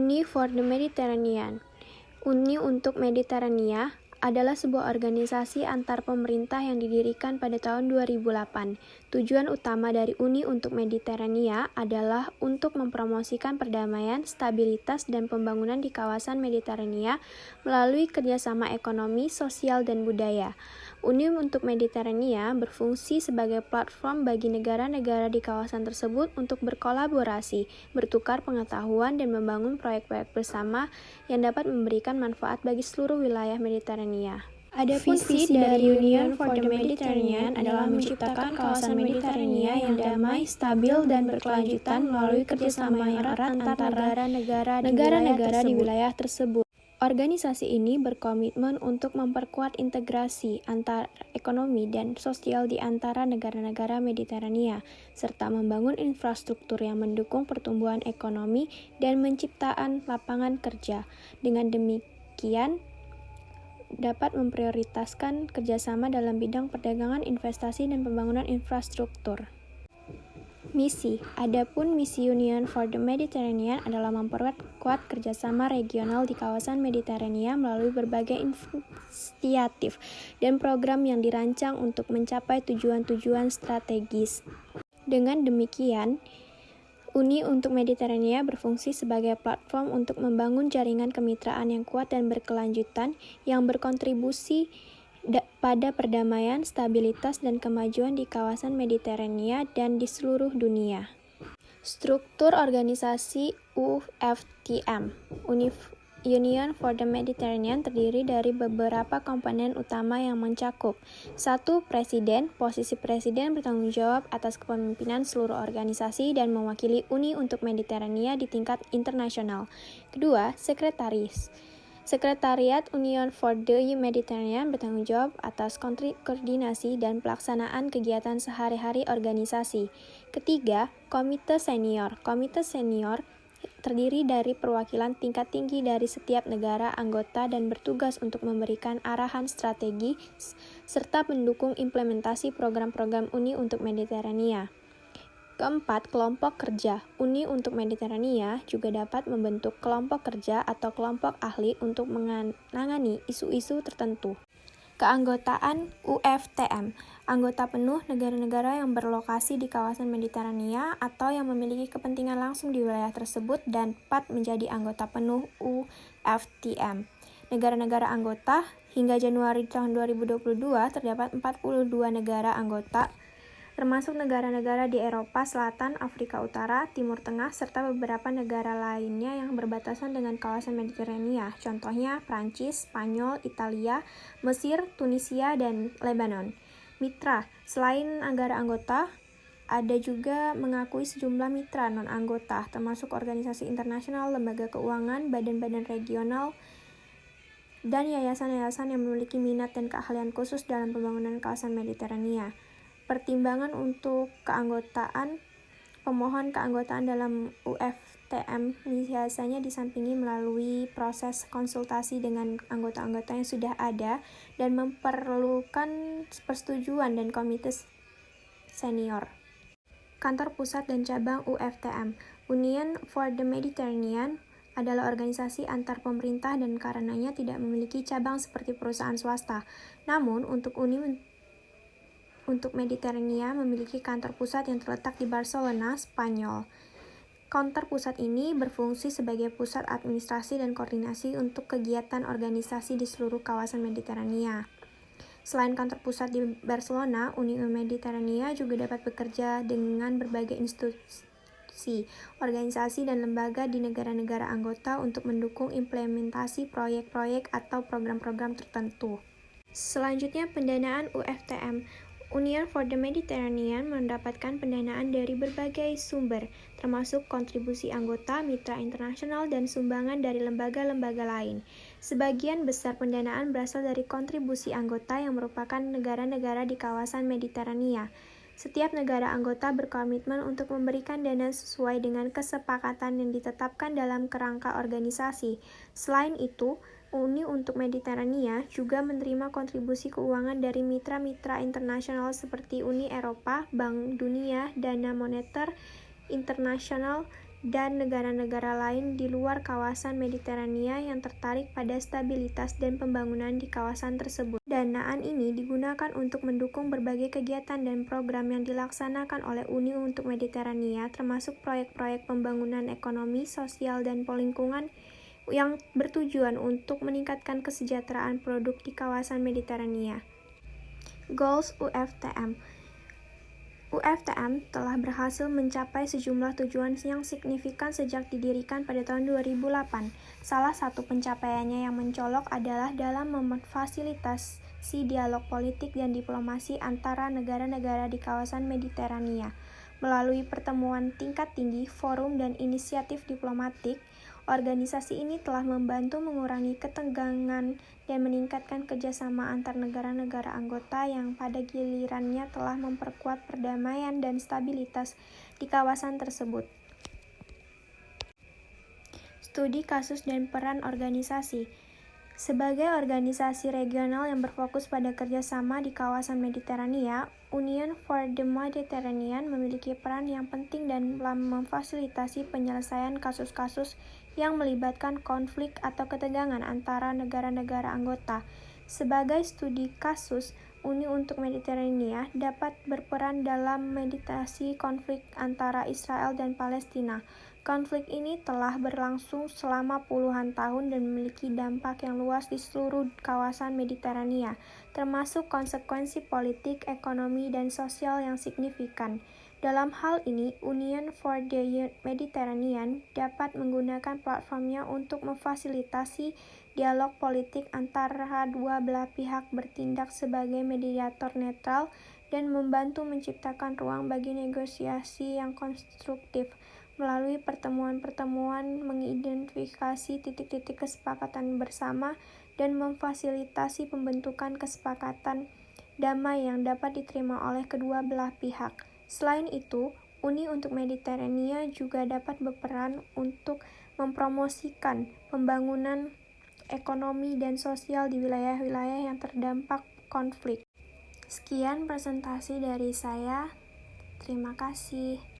Uni for the Mediterranean. Uni untuk Mediterania adalah sebuah organisasi antar pemerintah yang didirikan pada tahun 2008. Tujuan utama dari Uni untuk Mediterania adalah untuk mempromosikan perdamaian, stabilitas, dan pembangunan di kawasan Mediterania melalui kerjasama ekonomi, sosial, dan budaya. Uni untuk Mediterania berfungsi sebagai platform bagi negara-negara di kawasan tersebut untuk berkolaborasi, bertukar pengetahuan, dan membangun proyek-proyek bersama yang dapat memberikan manfaat bagi seluruh wilayah Mediterania. Adapun visi dari Union for the Mediterranean adalah menciptakan kawasan Mediterania yang damai, stabil, dan berkelanjutan melalui kerjasama yang erat antara negara-negara di wilayah tersebut. Organisasi ini berkomitmen untuk memperkuat integrasi antar ekonomi dan sosial di antara negara-negara Mediterania, serta membangun infrastruktur yang mendukung pertumbuhan ekonomi dan menciptakan lapangan kerja. Dengan demikian, dapat memprioritaskan kerjasama dalam bidang perdagangan, investasi, dan pembangunan infrastruktur. Misi. Adapun misi Union for the Mediterranean adalah memperkuat kerjasama regional di kawasan Mediterania melalui berbagai inisiatif dan program yang dirancang untuk mencapai tujuan-tujuan strategis. Dengan demikian, Uni untuk Mediterania berfungsi sebagai platform untuk membangun jaringan kemitraan yang kuat dan berkelanjutan yang berkontribusi pada perdamaian, stabilitas, dan kemajuan di kawasan Mediterania dan di seluruh dunia. Struktur organisasi UFTM Union for the Mediterranean terdiri dari beberapa komponen utama yang mencakup 1. Presiden. Posisi presiden bertanggung jawab atas kepemimpinan seluruh organisasi dan mewakili Uni untuk Mediterania di tingkat internasional. 2. Sekretaris. Sekretariat Union for the Mediterranean bertanggung jawab atas koordinasi dan pelaksanaan kegiatan sehari-hari organisasi. 3. Komite Senior. Komite Senior terdiri dari perwakilan tingkat tinggi dari setiap negara anggota dan bertugas untuk memberikan arahan strategi serta mendukung implementasi program-program Uni untuk Mediterania. 4. Kelompok kerja. Uni untuk Mediterania juga dapat membentuk kelompok kerja atau kelompok ahli untuk menangani isu-isu tertentu. Keanggotaan UFTM. Anggota penuh negara-negara yang berlokasi di kawasan Mediterania atau yang memiliki kepentingan langsung di wilayah tersebut dan dapat menjadi anggota penuh UFTM. Negara-negara anggota. Hingga Januari tahun 2022 terdapat 42 negara anggota, termasuk negara-negara di Eropa Selatan, Afrika Utara, Timur Tengah, serta beberapa negara lainnya yang berbatasan dengan kawasan Mediterania, contohnya Prancis, Spanyol, Italia, Mesir, Tunisia, dan Lebanon. Mitra. Selain negara anggota, ada juga mengakui sejumlah mitra non-anggota, termasuk organisasi internasional, lembaga keuangan, badan-badan regional, dan yayasan-yayasan yang memiliki minat dan keahlian khusus dalam pembangunan kawasan Mediterania. Pertimbangan untuk keanggotaan. Pemohon keanggotaan dalam UFTM biasanya disampingi melalui proses konsultasi dengan anggota-anggota yang sudah ada dan memerlukan persetujuan dan komite senior. Kantor pusat dan cabang UFTM. Union for the Mediterranean adalah organisasi antar pemerintah dan karenanya tidak memiliki cabang seperti perusahaan swasta. Namun, untuk Uni untuk Mediterania memiliki kantor pusat yang terletak di Barcelona, Spanyol. Kantor pusat ini berfungsi sebagai pusat administrasi dan koordinasi untuk kegiatan organisasi di seluruh kawasan Mediterania. Selain kantor pusat di Barcelona, Uni Mediterania juga dapat bekerja dengan berbagai institusi, organisasi, dan lembaga di negara-negara anggota untuk mendukung implementasi proyek-proyek atau program-program tertentu. Selanjutnya, pendanaan UFTM. Union for the Mediterranean mendapatkan pendanaan dari berbagai sumber, termasuk kontribusi anggota, mitra internasional, dan sumbangan dari lembaga-lembaga lain. Sebagian besar pendanaan berasal dari kontribusi anggota yang merupakan negara-negara di kawasan Mediterania. Setiap negara anggota berkomitmen untuk memberikan dana sesuai dengan kesepakatan yang ditetapkan dalam kerangka organisasi. Selain itu, Uni untuk Mediterania juga menerima kontribusi keuangan dari mitra-mitra internasional seperti Uni Eropa, Bank Dunia, Dana Moneter Internasional, dan negara-negara lain di luar kawasan Mediterania yang tertarik pada stabilitas dan pembangunan di kawasan tersebut. Danaan ini digunakan untuk mendukung berbagai kegiatan dan program yang dilaksanakan oleh Uni untuk Mediterania, termasuk proyek-proyek pembangunan ekonomi, sosial, dan lingkungan yang bertujuan untuk meningkatkan kesejahteraan penduduk di kawasan Mediterania. Goals UFTM. UFTM telah berhasil mencapai sejumlah tujuan yang signifikan sejak didirikan pada tahun 2008. Salah satu pencapaiannya yang mencolok adalah dalam memfasilitasi dialog politik dan diplomasi antara negara-negara di kawasan Mediterania. Melalui pertemuan tingkat tinggi, forum, dan inisiatif diplomatik, organisasi ini telah membantu mengurangi ketegangan dan meningkatkan kerjasama antar negara-negara anggota yang pada gilirannya telah memperkuat perdamaian dan stabilitas di kawasan tersebut. Studi kasus dan peran organisasi. Sebagai organisasi regional yang berfokus pada kerjasama di kawasan Mediterania, Union for the Mediterranean memiliki peran yang penting dalam memfasilitasi penyelesaian kasus-kasus yang melibatkan konflik atau ketegangan antara negara-negara anggota. Sebagai studi kasus, Uni untuk Mediterania dapat berperan dalam mediasi konflik antara Israel dan Palestina. Konflik ini telah berlangsung selama puluhan tahun dan memiliki dampak yang luas di seluruh kawasan Mediterania, termasuk konsekuensi politik, ekonomi, dan sosial yang signifikan. Dalam hal ini, Union for the Mediterranean dapat menggunakan platformnya untuk memfasilitasi dialog politik antara dua belah pihak, bertindak sebagai mediator netral, dan membantu menciptakan ruang bagi negosiasi yang konstruktif. Melalui pertemuan-pertemuan, mengidentifikasi titik-titik kesepakatan bersama, dan memfasilitasi pembentukan kesepakatan damai yang dapat diterima oleh kedua belah pihak. Selain itu, Uni untuk Mediterania juga dapat berperan untuk mempromosikan pembangunan ekonomi dan sosial di wilayah-wilayah yang terdampak konflik. Sekian presentasi dari saya. Terima kasih.